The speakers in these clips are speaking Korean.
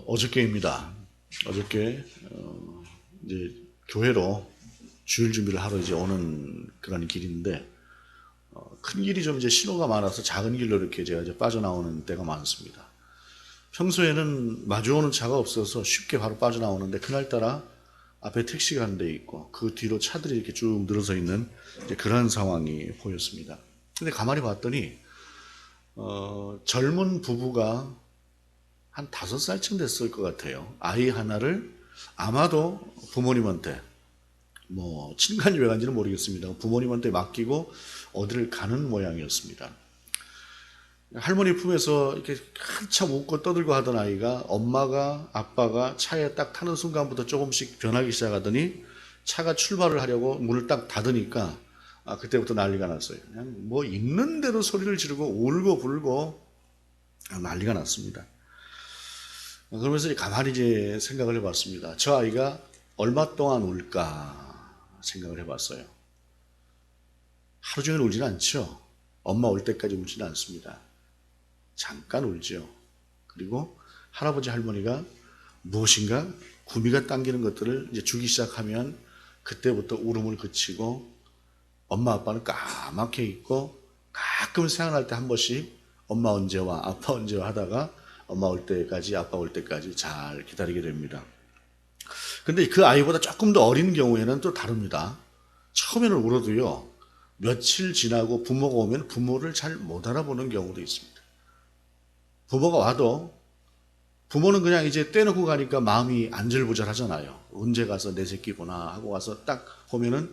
어저께입니다. 어저께 이제 교회로 주일 준비를 하러 이제 오는 그런 길인데 큰 길이 좀 이제 신호가 많아서 작은 길로 이렇게 제가 이제 빠져나오는 때가 많습니다. 평소에는 마주오는 차가 없어서 쉽게 바로 빠져나오는데 그날따라 앞에 택시가 한 대 있고 그 뒤로 차들이 이렇게 쭉 늘어서 있는 이제 그런 상황이 보였습니다. 근데 가만히 봤더니 젊은 부부가 한 5살쯤 됐을 것 같아요. 아이 하나를 아마도 부모님한테 뭐 친간지 외간지는 모르겠습니다. 부모님한테 맡기고 어디를 가는 모양이었습니다. 할머니 품에서 이렇게 한참 웃고 떠들고 하던 아이가 엄마가 아빠가 차에 딱 타는 순간부터 조금씩 변하기 시작하더니 차가 출발을 하려고 문을 딱 닫으니까 그때부터 난리가 났어요. 그냥 뭐 있는 대로 소리를 지르고 울고 불고 난리가 났습니다. 그러면서 가만히 이제 생각을 해봤습니다. 저 아이가 얼마 동안 울까 생각을 해봤어요. 하루 종일 울지는 않죠. 엄마 올 때까지 울지는 않습니다. 잠깐 울죠. 그리고 할아버지 할머니가 무엇인가 구미가 당기는 것들을 이제 주기 시작하면 그때부터 울음을 그치고 엄마 아빠는 까맣게 있고 가끔 생각날 때 한 번씩 엄마 언제 와 아빠 언제 와 하다가 엄마 올 때까지 아빠 올 때까지 잘 기다리게 됩니다. 근데 그 아이보다 조금 더 어린 경우에는 또 다릅니다. 처음에는 울어도요 며칠 지나고 부모가 오면 부모를 잘 못 알아보는 경우도 있습니다. 부모가 와도 부모는 그냥 이제 떼놓고 가니까 마음이 안절부절하잖아요. 언제 가서 내 새끼 보나 하고 와서 딱 보면은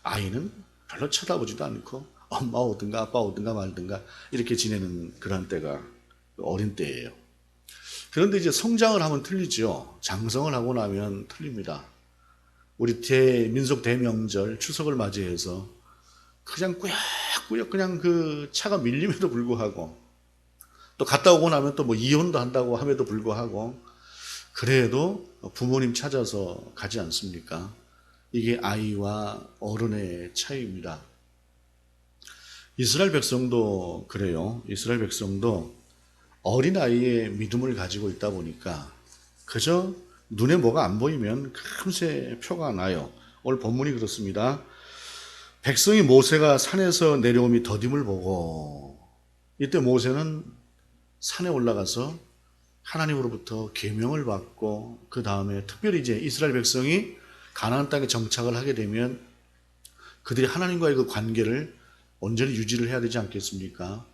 아이는 별로 쳐다보지도 않고 엄마 오든가 아빠 오든가 말든가 이렇게 지내는 그런 때가 어린 때예요. 그런데 이제 성장을 하면 틀리죠. 장성을 하고 나면 틀립니다. 우리 민속 대명절 추석을 맞이해서 그냥 꾸역꾸역 그냥 그 차가 밀림에도 불구하고 또 갔다 오고 나면 또 뭐 이혼도 한다고 함에도 불구하고 그래도 부모님 찾아서 가지 않습니까? 이게 아이와 어른의 차이입니다. 이스라엘 백성도 그래요. 이스라엘 백성도 어린아이의 믿음을 가지고 있다 보니까 그저 눈에 뭐가 안 보이면 금세 표가 나요. 오늘 본문이 그렇습니다. 백성이 모세가 산에서 내려오미 더딤을 보고 이때 모세는 산에 올라가서 하나님으로부터 계명을 받고 그 다음에 특별히 이제 이스라엘 백성이 가나안 땅에 정착을 하게 되면 그들이 하나님과의 그 관계를 온전히 유지를 해야 되지 않겠습니까?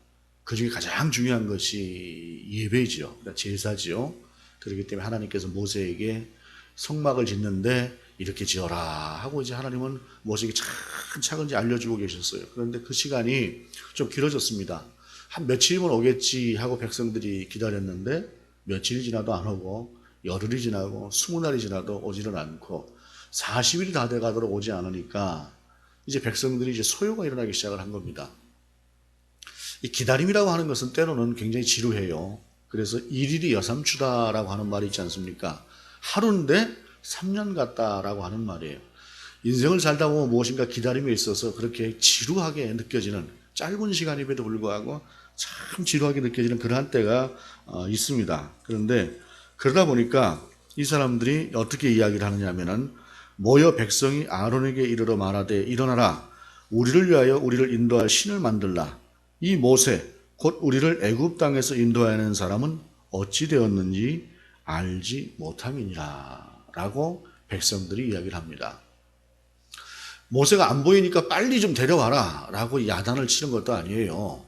그 중에 가장 중요한 것이 예배지요. 그러니까 제사지요. 그렇기 때문에 하나님께서 모세에게 성막을 짓는데 이렇게 지어라 하고 이제 하나님은 모세에게 차근차근 알려주고 계셨어요. 그런데 그 시간이 좀 길어졌습니다. 한 며칠이면 오겠지 하고 백성들이 기다렸는데 며칠이 지나도 안 오고 열흘이 지나고 20날이 지나도 오지는 않고 40일이 다 돼가도록 오지 않으니까 이제 백성들이 이제 소요가 일어나기 시작을 한 겁니다. 이 기다림이라고 하는 것은 때로는 굉장히 지루해요. 그래서 일일이 여삼추다라고 하는 말이 있지 않습니까? 하루인데 3년 같다라고 하는 말이에요. 인생을 살다 보면 무엇인가 기다림에 있어서 그렇게 지루하게 느껴지는 짧은 시간임에도 불구하고 참 지루하게 느껴지는 그러한 때가 있습니다. 그런데 그러다 보니까 이 사람들이 어떻게 이야기를 하느냐 하면은 모여 백성이 아론에게 이르러 말하되 일어나라 우리를 위하여 우리를 인도할 신을 만들라 이 모세 곧 우리를 애굽 땅에서 인도하는 사람은 어찌 되었는지 알지 못함이니라 라고 백성들이 이야기를 합니다. 모세가 안 보이니까 빨리 좀 데려와라 라고 야단을 치는 것도 아니에요.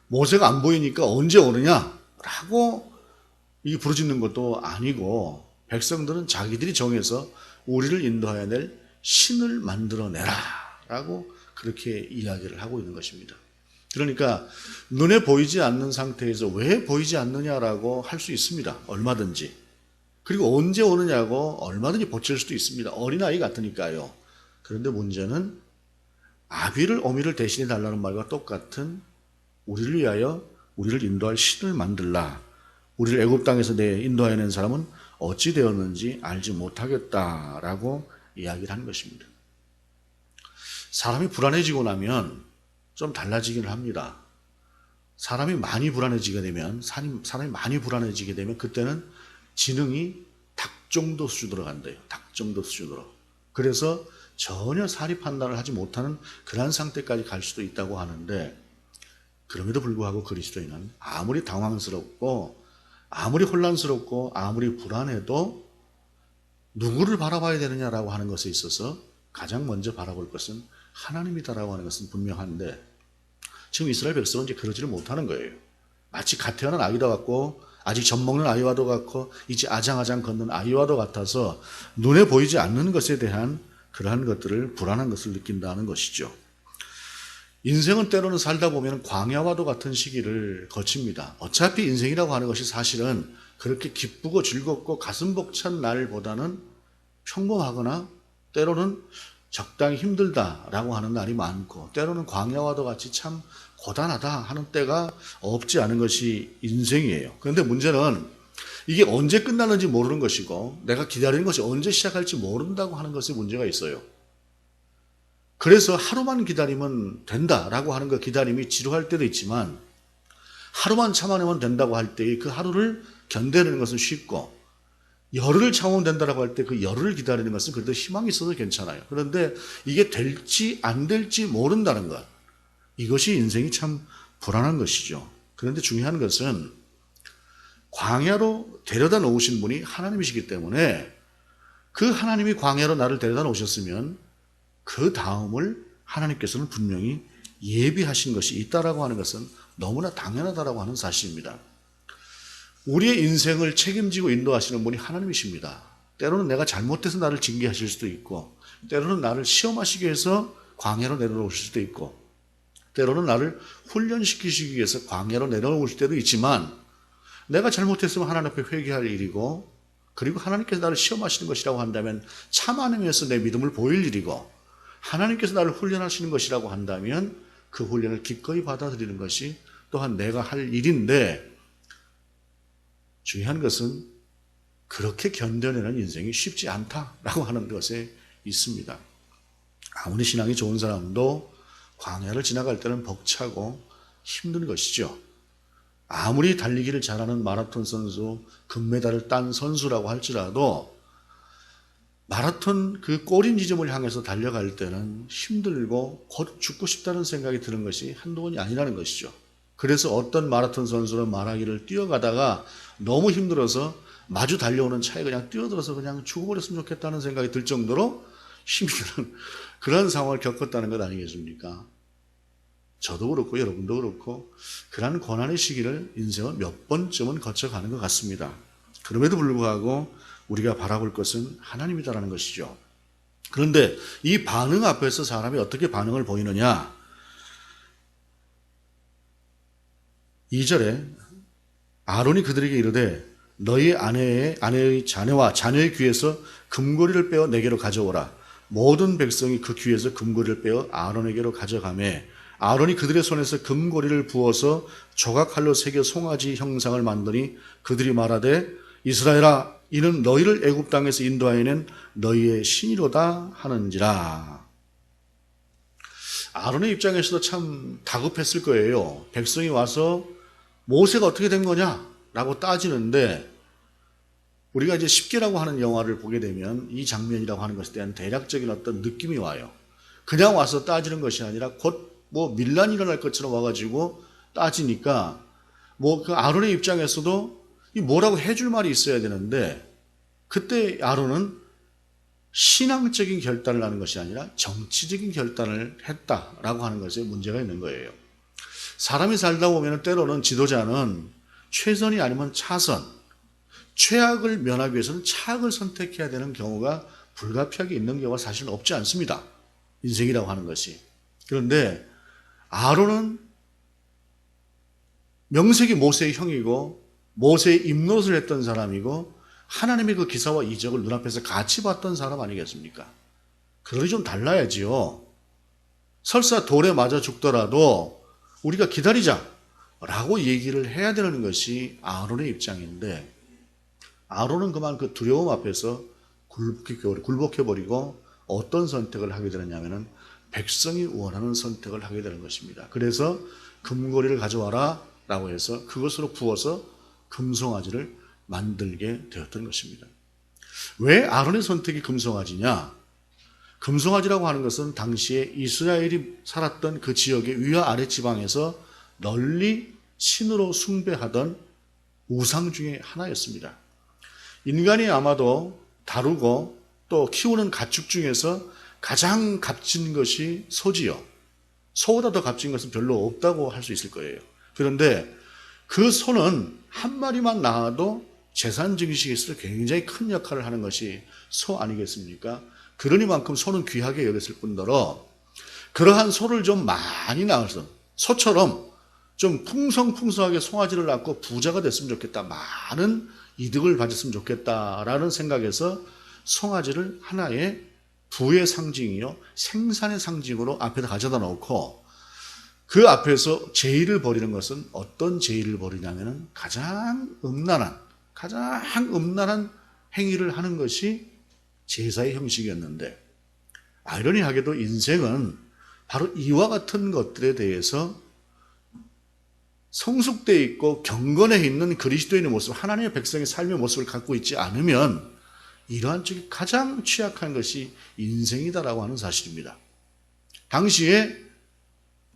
모세가 안 보이니까 언제 오느냐 라고 이 부르짖는 것도 아니고 백성들은 자기들이 정해서 우리를 인도해야 될 신을 만들어내라 라고 그렇게 이야기를 하고 있는 것입니다. 그러니까 눈에 보이지 않는 상태에서 왜 보이지 않느냐라고 할 수 있습니다. 얼마든지. 그리고 언제 오느냐고 얼마든지 보칠 수도 있습니다. 어린아이 같으니까요. 그런데 문제는 아비를 어미를 대신해 달라는 말과 똑같은 우리를 위하여 우리를 인도할 신을 만들라. 우리를 애굽 땅에서 인도해낸 사람은 어찌 되었는지 알지 못하겠다라고 이야기를 하는 것입니다. 사람이 불안해지고 나면 좀 달라지기는 합니다. 사람이 많이 불안해지게 되면 그때는 지능이 닭 정도 수준으로 간대요. 닭 정도 수준으로. 그래서 전혀 사리 판단을 하지 못하는 그런 상태까지 갈 수도 있다고 하는데, 그럼에도 불구하고 그리스도인은 아무리 당황스럽고 아무리 혼란스럽고 아무리 불안해도 누구를 바라봐야 되느냐라고 하는 것에 있어서 가장 먼저 바라볼 것은 하나님이다라고 하는 것은 분명한데, 지금 이스라엘 백성은 이제 그러지를 못하는 거예요. 마치 갓 태어난 아이와 같고 아직 젖 먹는 아이와도 같고 이제 아장아장 걷는 아이와도 같아서 눈에 보이지 않는 것에 대한 그러한 것들을 불안한 것을 느낀다는 것이죠. 인생은 때로는 살다 보면 광야와도 같은 시기를 거칩니다. 어차피 인생이라고 하는 것이 사실은 그렇게 기쁘고 즐겁고 가슴 벅찬 날보다는 평범하거나 때로는 적당히 힘들다라고 하는 날이 많고, 때로는 광야와도 같이 참 고단하다 하는 때가 없지 않은 것이 인생이에요. 그런데 문제는 이게 언제 끝나는지 모르는 것이고 내가 기다리는 것이 언제 시작할지 모른다고 하는 것에 문제가 있어요. 그래서 하루만 기다리면 된다라고 하는 그 기다림이 지루할 때도 있지만, 하루만 참아내면 된다고 할 때 그 하루를 견뎌내는 것은 쉽고, 열흘을 참으면 된다고 할 때 그 열흘을 기다리는 것은 그래도 희망이 있어서 괜찮아요. 그런데 이게 될지 안 될지 모른다는 것, 이것이 인생이 참 불안한 것이죠. 그런데 중요한 것은 광야로 데려다 놓으신 분이 하나님이시기 때문에, 그 하나님이 광야로 나를 데려다 놓으셨으면 그 다음을 하나님께서는 분명히 예비하신 것이 있다라고 하는 것은 너무나 당연하다라고 하는 사실입니다. 우리의 인생을 책임지고 인도하시는 분이 하나님이십니다. 때로는 내가 잘못해서 나를 징계하실 수도 있고, 때로는 나를 시험하시기 위해서 광야로 내려놓으실 수도 있고, 때로는 나를 훈련시키시기 위해서 광야로 내려놓으실 때도 있지만, 내가 잘못했으면 하나님 앞에 회개할 일이고, 그리고 하나님께서 나를 시험하시는 것이라고 한다면 참아내면서 내 믿음을 보일 일이고, 하나님께서 나를 훈련하시는 것이라고 한다면 그 훈련을 기꺼이 받아들이는 것이 또한 내가 할 일인데, 중요한 것은 그렇게 견뎌내는 인생이 쉽지 않다라고 하는 것에 있습니다. 아무리 신앙이 좋은 사람도 광야를 지나갈 때는 벅차고 힘든 것이죠. 아무리 달리기를 잘하는 마라톤 선수, 금메달을 딴 선수라고 할지라도 마라톤 그 꼬린 지점을 향해서 달려갈 때는 힘들고 곧 죽고 싶다는 생각이 드는 것이 한두 번이 아니라는 것이죠. 그래서 어떤 마라톤 선수는 말하기를 뛰어가다가 너무 힘들어서 마주 달려오는 차에 그냥 뛰어들어서 그냥 죽어버렸으면 좋겠다는 생각이 들 정도로 힘든 그런 상황을 겪었다는 것 아니겠습니까? 저도 그렇고 여러분도 그렇고 그런 고난의 시기를 인생은 몇 번쯤은 거쳐가는 것 같습니다. 그럼에도 불구하고 우리가 바라볼 것은 하나님이다라는 것이죠. 그런데 이 반응 앞에서 사람이 어떻게 반응을 보이느냐? 2절에 아론이 그들에게 이르되 너희 아내의 자녀와 자녀의 귀에서 금고리를 빼어 내게로 가져오라. 모든 백성이 그 귀에서 금고리를 빼어 아론에게로 가져가매 아론이 그들의 손에서 금고리를 부어서 조각칼로 새겨 송아지 형상을 만드니 그들이 말하되 이스라엘아 이는 너희를 애굽 땅에서 인도하여낸 너희의 신이로다 하는지라. 아론의 입장에서도 참 다급했을 거예요. 백성이 와서 모세가 어떻게 된 거냐라고 따지는데, 우리가 이제 십계라고 하는 영화를 보게 되면 이 장면이라고 하는 것에 대한 대략적인 어떤 느낌이 와요. 그냥 와서 따지는 것이 아니라 곧 뭐 밀란이 일어날 것처럼 와가지고 따지니까 뭐 그 아론의 입장에서도 이 뭐라고 해줄 말이 있어야 되는데, 그때 아론은 신앙적인 결단을 하는 것이 아니라 정치적인 결단을 했다라고 하는 것에 문제가 있는 거예요. 사람이 살다 보면 때로는 지도자는 최선이 아니면 차선, 최악을 면하기 위해서는 차악을 선택해야 되는 경우가 불가피하게 있는 경우가 사실은 없지 않습니다. 인생이라고 하는 것이. 그런데 아론은 명색이 모세의 형이고 모세의 입노릇을 했던 사람이고 하나님의 그 기사와 이적을 눈앞에서 같이 봤던 사람 아니겠습니까? 그러니 좀 달라야지요. 설사 돌에 맞아 죽더라도 우리가 기다리자라고 얘기를 해야 되는 것이 아론의 입장인데, 아론은 그만 그 두려움 앞에서 굴복해버리고 어떤 선택을 하게 되느냐면은 백성이 원하는 선택을 하게 되는 것입니다. 그래서 금고리를 가져와라 라고 해서 그것으로 부어서 금송아지를 만들게 되었던 것입니다. 왜 아론의 선택이 금송아지냐? 금송아지라고 하는 것은 당시에 이스라엘이 살았던 그 지역의 위와 아래 지방에서 널리 신으로 숭배하던 우상 중에 하나였습니다. 인간이 아마도 다루고 또 키우는 가축 중에서 가장 값진 것이 소지요. 소보다 더 값진 것은 별로 없다고 할 수 있을 거예요. 그런데 그 소는 한 마리만 낳아도 재산 증식에 있어서 굉장히 큰 역할을 하는 것이 소 아니겠습니까? 그러니만큼 소는 귀하게 여겼을 뿐더러 그러한 소를 좀 많이 낳아서 소처럼 좀 풍성풍성하게 송아지를 낳고 부자가 됐으면 좋겠다. 많은 이득을 가졌으면 좋겠다라는 생각에서 송아지를 하나의 부의 상징이요, 생산의 상징으로 앞에다 가져다 놓고 그 앞에서 제의를 벌이는 것은 어떤 제의를 벌이냐면은 가장 음란한 행위를 하는 것이 제사의 형식이었는데, 아이러니하게도 인생은 바로 이와 같은 것들에 대해서 성숙되어 있고 경건해 있는 그리스도인의 모습, 하나님의 백성의 삶의 모습을 갖고 있지 않으면 이러한 쪽이 가장 취약한 것이 인생이다라고 하는 사실입니다. 당시에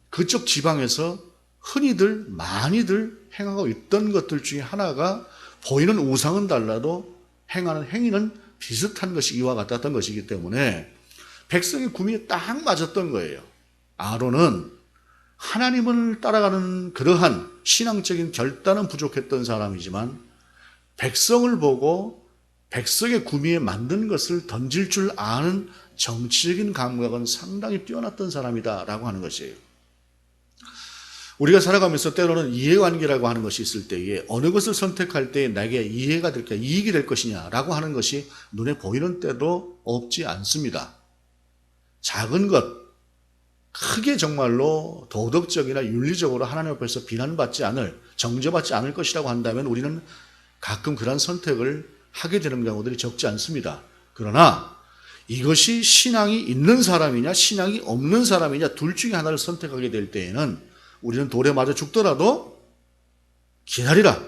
그쪽 지방에서 흔히들 많이들 행하고 있던 것들 중에 하나가 보이는 우상은 달라도 행하는 행위는 비슷한 것이 이와 같았던 것이기 때문에 백성의 구미에 딱 맞았던 거예요. 아론은 하나님을 따라가는 그러한 신앙적인 결단은 부족했던 사람이지만 백성을 보고 백성의 구미에 맞는 것을 던질 줄 아는 정치적인 감각은 상당히 뛰어났던 사람이다라고 하는 것이에요. 우리가 살아가면서 때로는 이해관계라고 하는 것이 있을 때에 어느 것을 선택할 때 나에게 이해가 될까, 이익이 될 것이냐라고 하는 것이 눈에 보이는 때도 없지 않습니다. 작은 것, 크게 정말로 도덕적이나 윤리적으로 하나님 앞에서 비난받지 않을, 정죄받지 않을 것이라고 한다면 우리는 가끔 그런 선택을 하게 되는 경우들이 적지 않습니다. 그러나 이것이 신앙이 있는 사람이냐 신앙이 없는 사람이냐 둘 중에 하나를 선택하게 될 때에는 우리는 돌에 맞아 죽더라도 기다리라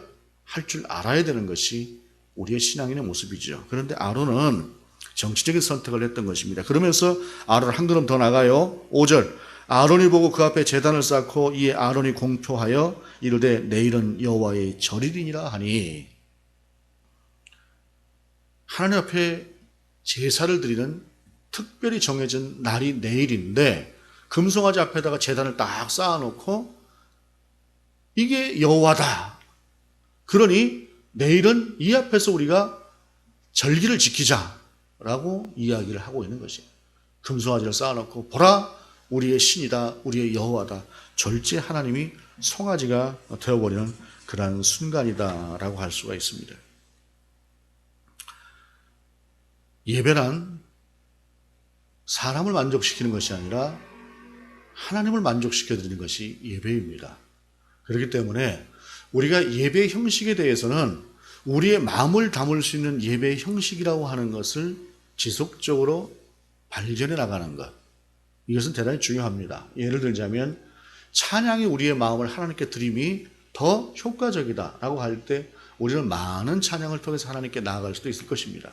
할 줄 알아야 되는 것이 우리의 신앙인의 모습이죠. 그런데 아론은 정치적인 선택을 했던 것입니다. 그러면서 아론 한 걸음 더 나가요. 5절 아론이 보고 그 앞에 제단을 쌓고 이에 아론이 공표하여 이르되 내일은 여호와의 절일이니라 하니, 하나님 앞에 제사를 드리는 특별히 정해진 날이 내일인데 금송아지 앞에다가 제단을 딱 쌓아놓고 이게 여호와다. 그러니 내일은 이 앞에서 우리가 절기를 지키자라고 이야기를 하고 있는 것이에요. 금송아지를 쌓아놓고 보라 우리의 신이다, 우리의 여호와다. 절제 하나님이 송아지가 되어버리는 그러한 순간이다라고 할 수가 있습니다. 예배란 사람을 만족시키는 것이 아니라 하나님을 만족시켜드리는 것이 예배입니다. 그렇기 때문에 우리가 예배의 형식에 대해서는 우리의 마음을 담을 수 있는 예배의 형식이라고 하는 것을 지속적으로 발전해 나가는 것, 이것은 대단히 중요합니다. 예를 들자면 찬양이 우리의 마음을 하나님께 드림이 더 효과적이다라고 할 때 우리는 많은 찬양을 통해서 하나님께 나아갈 수도 있을 것입니다.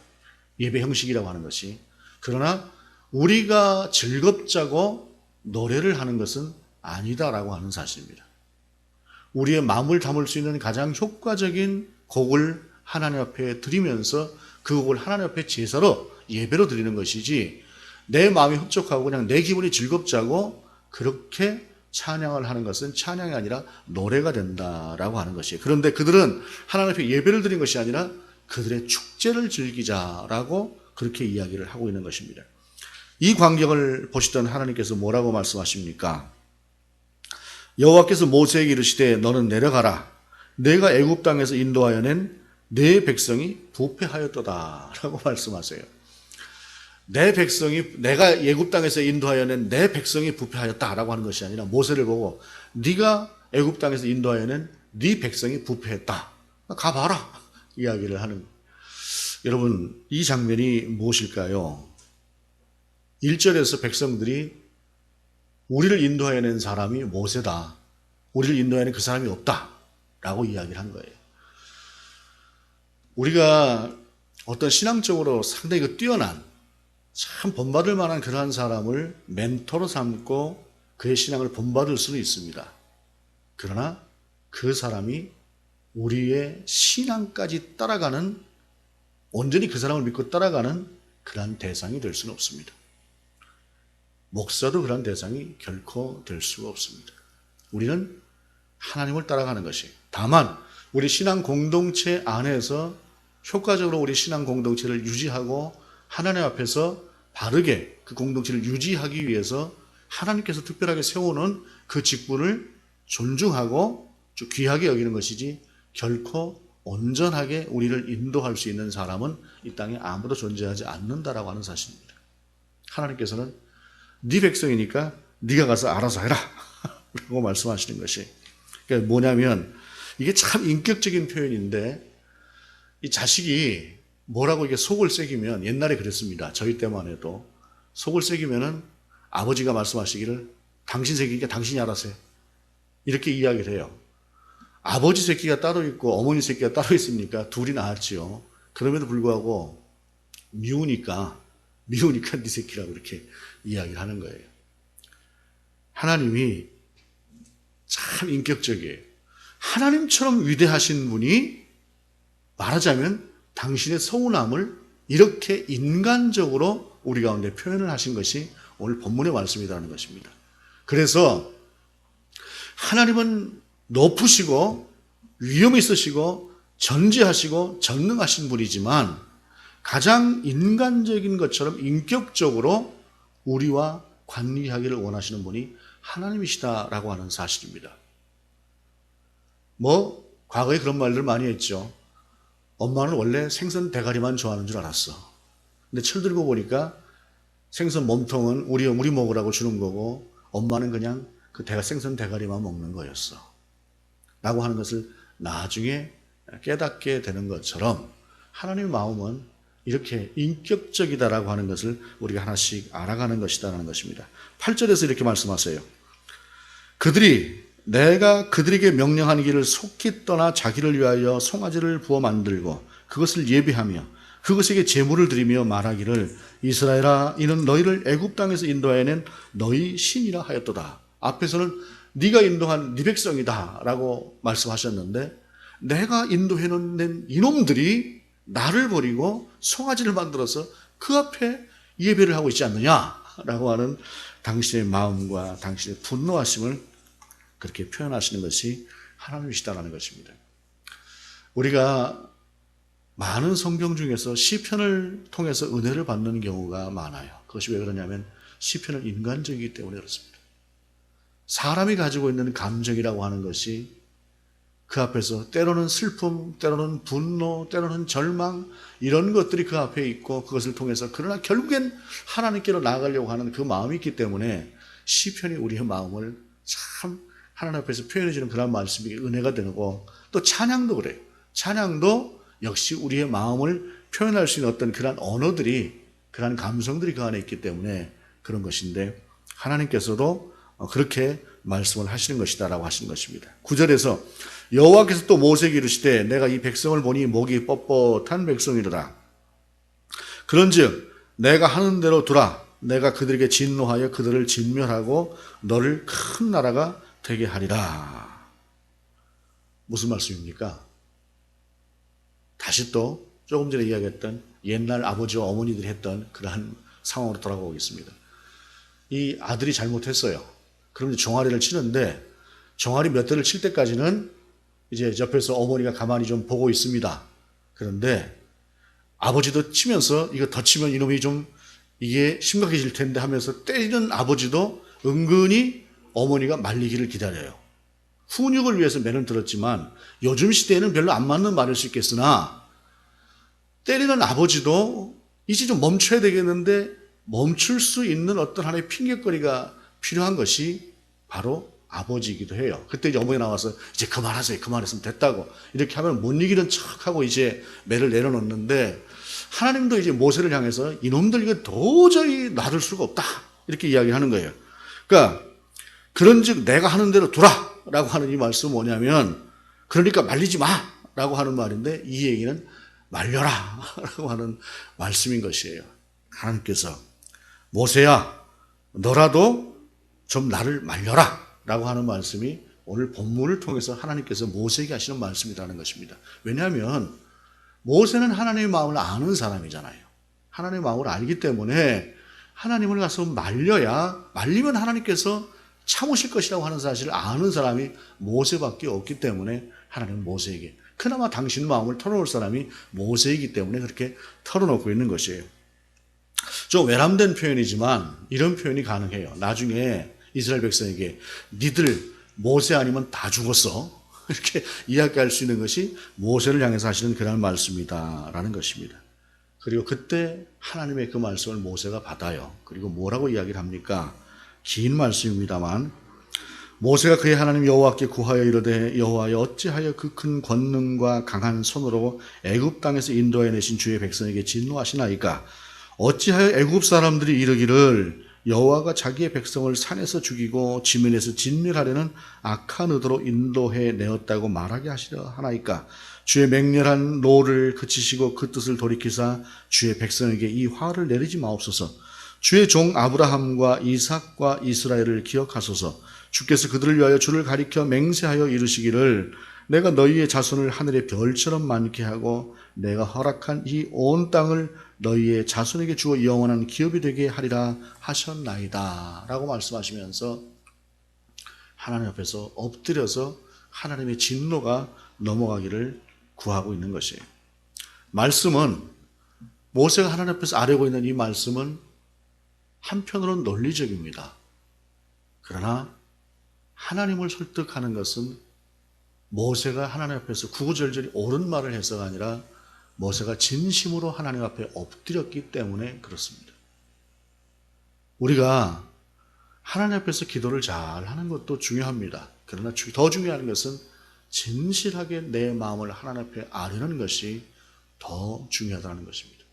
예배 형식이라고 하는 것이. 그러나 우리가 즐겁자고 노래를 하는 것은 아니다라고 하는 사실입니다. 우리의 마음을 담을 수 있는 가장 효과적인 곡을 하나님 앞에 드리면서 그 곡을 하나님 앞에 제사로 예배로 드리는 것이지, 내 마음이 흡족하고 그냥 내 기분이 즐겁자고 그렇게 찬양을 하는 것은 찬양이 아니라 노래가 된다라고 하는 것이에요. 그런데 그들은 하나님 앞에 예배를 드린 것이 아니라 그들의 축제를 즐기자라고 그렇게 이야기를 하고 있는 것입니다. 이 광경을 보시던 하나님께서 뭐라고 말씀하십니까? 여호와께서 모세에게 이르시되 너는 내려가라. 내가 애굽 땅에서 인도하여 낸 내 백성이 부패하였도다 라고 말씀하세요. 내 백성이, 내가 애굽 땅에서 인도하여 낸 내 백성이 부패하였다라고 하는 것이 아니라 모세를 보고 네가 애굽 땅에서 인도하여 낸 네 백성이 부패했다. 가봐라. 이야기를 하는. 여러분, 이 장면이 무엇일까요? 1절에서 백성들이 우리를 인도하여 낸 사람이 모세다. 우리를 인도하여 낸 그 사람이 없다. 라고 이야기를 한 거예요. 우리가 어떤 신앙적으로 상당히 뛰어난 참 본받을 만한 그러한 사람을 멘토로 삼고 그의 신앙을 본받을 수는 있습니다. 그러나 그 사람이 우리의 신앙까지 따라가는, 온전히 그 사람을 믿고 따라가는 그러한 대상이 될 수는 없습니다. 목사도 그러한 대상이 결코 될 수가 없습니다. 우리는 하나님을 따라가는 것이, 다만 우리 신앙 공동체 안에서 효과적으로 우리 신앙 공동체를 유지하고 하나님 앞에서 바르게 그 공동체를 유지하기 위해서 하나님께서 특별하게 세우는 그 직분을 존중하고 귀하게 여기는 것이지, 결코 온전하게 우리를 인도할 수 있는 사람은 이 땅에 아무도 존재하지 않는다라고 하는 사실입니다. 하나님께서는 네 백성이니까 네가 가서 알아서 해라 라고 말씀하시는 것이, 그러니까 뭐냐면, 이게 참 인격적인 표현인데, 이 자식이 뭐라고 이게 속을 새기면, 옛날에 그랬습니다. 저희 때만 해도 속을 새기면은 아버지가 말씀하시기를 당신 새끼니까 당신이 알아서 해, 이렇게 이야기를 해요. 아버지 새끼가 따로 있고 어머니 새끼가 따로 있으니까 둘이 낳았지요. 그럼에도 불구하고 미우니까 네 새끼라고 이렇게 이야기를 하는 거예요. 하나님이 참 인격적이에요. 하나님처럼 위대하신 분이 말하자면 당신의 서운함을 이렇게 인간적으로 우리 가운데 표현을 하신 것이 오늘 본문의 말씀이라는 것입니다. 그래서 하나님은 높으시고 위엄 있으시고 전지하시고 전능하신 분이지만, 가장 인간적인 것처럼 인격적으로 우리와 관리하기를 원하시는 분이 하나님이시다라고 하는 사실입니다. 과거에 그런 말들 많이 했죠. 엄마는 원래 생선 대가리만 좋아하는 줄 알았어. 근데 철 들고 보니까 생선 몸통은 우리 먹으라고 주는 거고, 엄마는 그냥 그 생선 대가리만 먹는 거였어 라고 하는 것을 나중에 깨닫게 되는 것처럼, 하나님의 마음은 이렇게 인격적이다라고 하는 것을 우리가 하나씩 알아가는 것이다라는 것입니다. 8절에서 이렇게 말씀하세요. 내가 그들에게 명령한 길을 속히 떠나 자기를 위하여 송아지를 부어 만들고 그것을 예비하며 그것에게 제물을 드리며 말하기를, 이스라엘아, 이는 너희를 애굽 땅에서 인도하여낸 너희 신이라 하였도다. 앞에서는 네가 인도한 네 백성이다 라고 말씀하셨는데, 내가 인도해놓은 이놈들이 나를 버리고 송아지를 만들어서 그 앞에 예배를 하고 있지 않느냐라고 하는 당신의 마음과 당신의 분노하심을 그렇게 표현하시는 것이 하나님이시다라는 것입니다. 우리가 많은 성경 중에서 시편을 통해서 은혜를 받는 경우가 많아요. 그것이 왜 그러냐면 시편은 인간적이기 때문에 그렇습니다. 사람이 가지고 있는 감정이라고 하는 것이 그 앞에서 때로는 슬픔, 때로는 분노, 때로는 절망, 이런 것들이 그 앞에 있고, 그것을 통해서 그러나 결국엔 하나님께로 나아가려고 하는 그 마음이 있기 때문에 시편이 우리의 마음을 참 하나님 앞에서 표현해 주는 그런 말씀이 은혜가 되고, 또 찬양도 그래요. 찬양도 역시 우리의 마음을 표현할 수 있는 어떤 그런 언어들이, 그런 감성들이 그 안에 있기 때문에 그런 것인데, 하나님께서도 그렇게 말씀을 하시는 것이다라고 하시는 것입니다. 9절에서 여호와께서 또 모세에게 이르시되, 내가 이 백성을 보니 목이 뻣뻣한 백성이로다. 그런즉 내가 하는 대로 두라. 내가 그들에게 진노하여 그들을 진멸하고 너를 큰 나라가 되게 하리라. 무슨 말씀입니까? 다시 또 조금 전에 이야기했던 옛날 아버지와 어머니들이 했던 그러한 상황으로 돌아가보겠습니다. 이 아들이 잘못했어요. 그럼 이제 종아리를 치는데, 종아리 몇 대를 칠 때까지는 이제 옆에서 어머니가 가만히 좀 보고 있습니다. 그런데 아버지도 치면서 이거 더 치면 이놈이 좀 이게 심각해질 텐데 하면서 때리는 아버지도 은근히 어머니가 말리기를 기다려요. 훈육을 위해서 매는 들었지만 요즘 시대에는 별로 안 맞는 말일 수 있겠으나, 때리는 아버지도 이제 좀 멈춰야 되겠는데 멈출 수 있는 어떤 하나의 핑계거리가 필요한 것이 바로 아버지이기도 해요. 그때 이제 어머니 나와서 이제 그만하세요. 그만했으면 됐다고. 이렇게 하면 못 이기는 척하고 이제 매를 내려놓는데, 하나님도 이제 모세를 향해서 이놈들 이거 도저히 놔둘 수가 없다. 이렇게 이야기하는 거예요. 그러니까 그런즉 내가 하는 대로 두라 라고 하는 이 말씀은 뭐냐면, 그러니까 말리지 마 라고 하는 말인데, 이 얘기는 말려라 라고 하는 말씀인 것이에요. 하나님께서 모세야 너라도 좀 나를 말려라 라고 하는 말씀이 오늘 본문을 통해서 하나님께서 모세에게 하시는 말씀이라는 것입니다. 왜냐하면 모세는 하나님의 마음을 아는 사람이잖아요. 하나님의 마음을 알기 때문에 하나님을 가서 말리면 하나님께서 참으실 것이라고 하는 사실을 아는 사람이 모세밖에 없기 때문에 하나님은 모세에게 그나마 당신 마음을 털어놓을 사람이 모세이기 때문에 그렇게 털어놓고 있는 것이에요. 좀 외람된 표현이지만 이런 표현이 가능해요. 나중에 이스라엘 백성에게 니들 모세 아니면 다 죽었어 이렇게 이야기할 수 있는 것이 모세를 향해서 하시는 그런 말씀이다라는 것입니다. 그리고 그때 하나님의 그 말씀을 모세가 받아요. 그리고 뭐라고 이야기를 합니까? 긴 말씀입니다만 모세가 그의 하나님 여호와께 구하여 이르되 여호와여 어찌하여 그 큰 권능과 강한 손으로 애굽 땅에서 인도해 내신 주의 백성에게 진노하시나이까? 어찌하여 애굽 사람들이 이르기를 여호와가 자기의 백성을 산에서 죽이고 지면에서 진멸하려는 악한 의도로 인도해 내었다고 말하게 하시려 하나이까? 주의 맹렬한 노를 그치시고 그 뜻을 돌이키사 주의 백성에게 이 화를 내리지 마옵소서. 주의 종 아브라함과 이삭과 이스라엘을 기억하소서. 주께서 그들을 위하여 주를 가리켜 맹세하여 이르시기를 내가 너희의 자손을 하늘의 별처럼 많게 하고 내가 허락한 이 온 땅을 너희의 자손에게 주어 영원한 기업이 되게 하리라 하셨나이다 라고 말씀하시면서 하나님 앞에서 엎드려서 하나님의 진노가 넘어가기를 구하고 있는 것이에요. 말씀은 모세가 하나님 앞에서 아뢰고 있는 이 말씀은 한편으로는 논리적입니다. 그러나 하나님을 설득하는 것은 모세가 하나님 앞에서 구구절절히 옳은 말을 해서가 아니라 모세가 진심으로 하나님 앞에 엎드렸기 때문에 그렇습니다. 우리가 하나님 앞에서 기도를 잘 하는 것도 중요합니다. 그러나 더 중요한 것은 진실하게 내 마음을 하나님 앞에 아뢰는 것이 더 중요하다는 것입니다.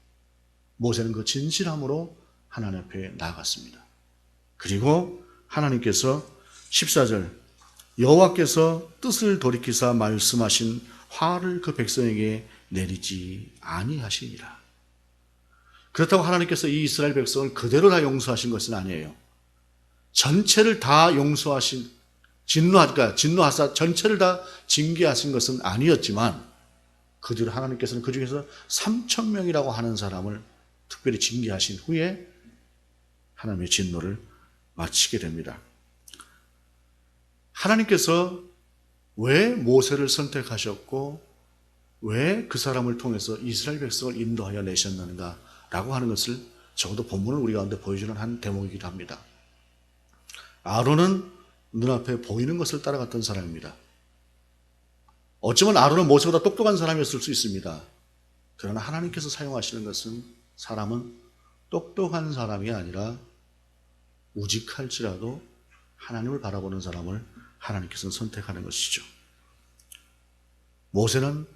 모세는 그 진실함으로 하나님 앞에 나아갔습니다. 그리고 하나님께서 14절 여호와께서 뜻을 돌이키사 말씀하신 화를 그 백성에게 내리지 아니하시니라. 그렇다고 하나님께서 이 이스라엘 백성을 그대로 다 용서하신 것은 아니에요. 전체를 다 용서하신 진노하사 전체를 다 징계하신 것은 아니었지만 그 뒤로 하나님께서는 그 중에서 3,000명이라고 하는 사람을 특별히 징계하신 후에 하나님의 진노를 마치게 됩니다. 하나님께서 왜 모세를 선택하셨고 왜 그 사람을 통해서 이스라엘 백성을 인도하여 내셨는가 라고 하는 것을 적어도 본문을 우리 가운데 보여주는 한 대목이기도 합니다. 아론은 눈앞에 보이는 것을 따라갔던 사람입니다. 어쩌면 아론은 모세보다 똑똑한 사람이었을 수 있습니다. 그러나 하나님께서 사용하시는 것은 사람은 똑똑한 사람이 아니라 우직할지라도 하나님을 바라보는 사람을 하나님께서는 선택하는 것이죠. 모세는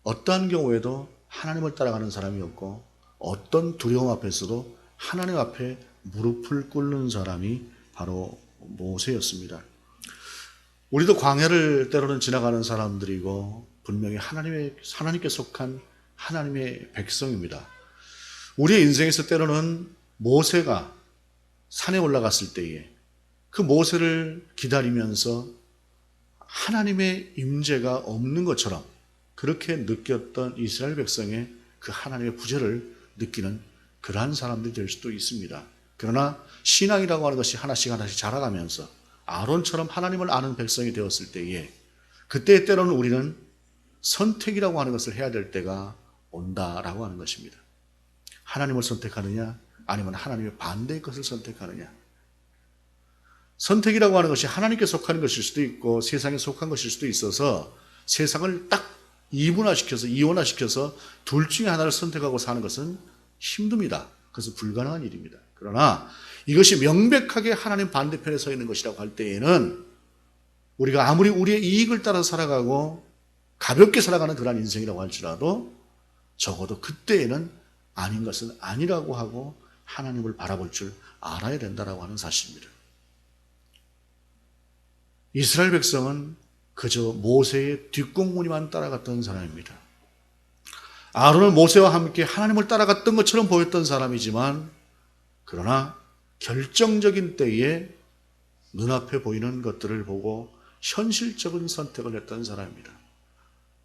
어떠한 경우에도 하나님을 따라가는 사람이었고 어떤 두려움 앞에서도 하나님 앞에 무릎을 꿇는 사람이 바로 모세였습니다. 우리도 광야를 때로는 지나가는 사람들이고 분명히 하나님께 속한 하나님의 백성입니다. 우리의 인생에서 때로는 모세가 산에 올라갔을 때에 그 모세를 기다리면서 하나님의 임재가 없는 것처럼 그렇게 느꼈던 이스라엘 백성의 그 하나님의 구제를 느끼는 그러한 사람들이 될 수도 있습니다. 그러나 신앙이라고 하는 것이 하나씩 자라가면서 아론처럼 하나님을 아는 백성이 되었을 때에 그때 때로는 우리는 선택이라고 하는 것을 해야 될 때가 온다라고 하는 것입니다. 하나님을 선택하느냐 아니면 하나님의 반대의 것을 선택하느냐. 선택이라고 하는 것이 하나님께 속하는 것일 수도 있고 세상에 속한 것일 수도 있어서 세상을 딱 이원화시켜서 둘 중에 하나를 선택하고 사는 것은 힘듭니다. 그것은 불가능한 일입니다. 그러나 이것이 명백하게 하나님 반대편에 서 있는 것이라고 할 때에는 우리가 아무리 우리의 이익을 따라 살아가고 가볍게 살아가는 그런 인생이라고 할지라도 적어도 그때에는 아닌 것은 아니라고 하고 하나님을 바라볼 줄 알아야 된다라고 하는 사실입니다. 이스라엘 백성은 그저 모세의 뒷공무니만 따라갔던 사람입니다. 아론은 모세와 함께 하나님을 따라갔던 것처럼 보였던 사람이지만 그러나 결정적인 때에 눈앞에 보이는 것들을 보고 현실적인 선택을 했던 사람입니다.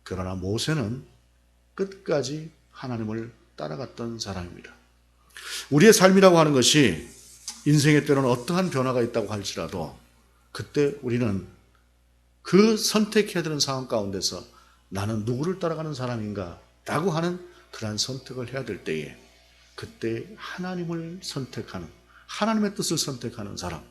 그러나 모세는 끝까지 하나님을 따라갔던 사람입니다. 우리의 삶이라고 하는 것이 인생의 때로는 어떠한 변화가 있다고 할지라도 그때 우리는 그 선택해야 되는 상황 가운데서 나는 누구를 따라가는 사람인가 라고 하는 그러한 선택을 해야 될 때에 그때 하나님을 선택하는, 하나님의 뜻을 선택하는 사람,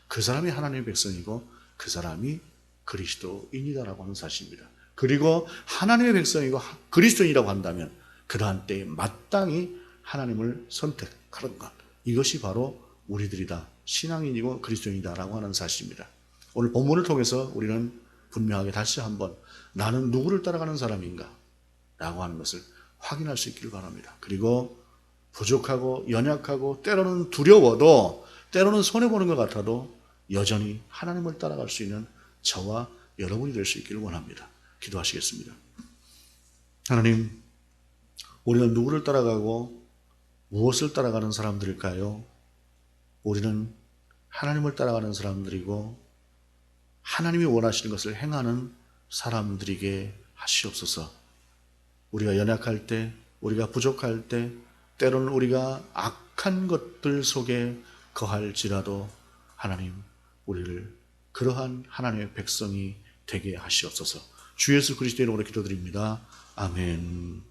그 사람이 하나님의 백성이고 그 사람이 그리스도인이다라고 하는 사실입니다. 그리고 하나님의 백성이고 그리스도인이라고 한다면 그러한 때에 마땅히 하나님을 선택하는 것, 이것이 바로 우리들이다, 신앙인이고 그리스도인이다라고 하는 사실입니다. 오늘 본문을 통해서 우리는 분명하게 다시 한번 나는 누구를 따라가는 사람인가 라고 하는 것을 확인할 수 있기를 바랍니다. 그리고 부족하고 연약하고 때로는 두려워도 때로는 손해보는 것 같아도 여전히 하나님을 따라갈 수 있는 저와 여러분이 될 수 있기를 원합니다. 기도하시겠습니다. 하나님, 우리는 누구를 따라가고 무엇을 따라가는 사람들일까요? 우리는 하나님을 따라가는 사람들이고 하나님이 원하시는 것을 행하는 사람들이게 하시옵소서. 우리가 연약할 때, 우리가 부족할 때, 때로는 우리가 악한 것들 속에 거할지라도 하나님, 우리를 그러한 하나님의 백성이 되게 하시옵소서. 주 예수 그리스도의 이름으로 기도드립니다. 아멘.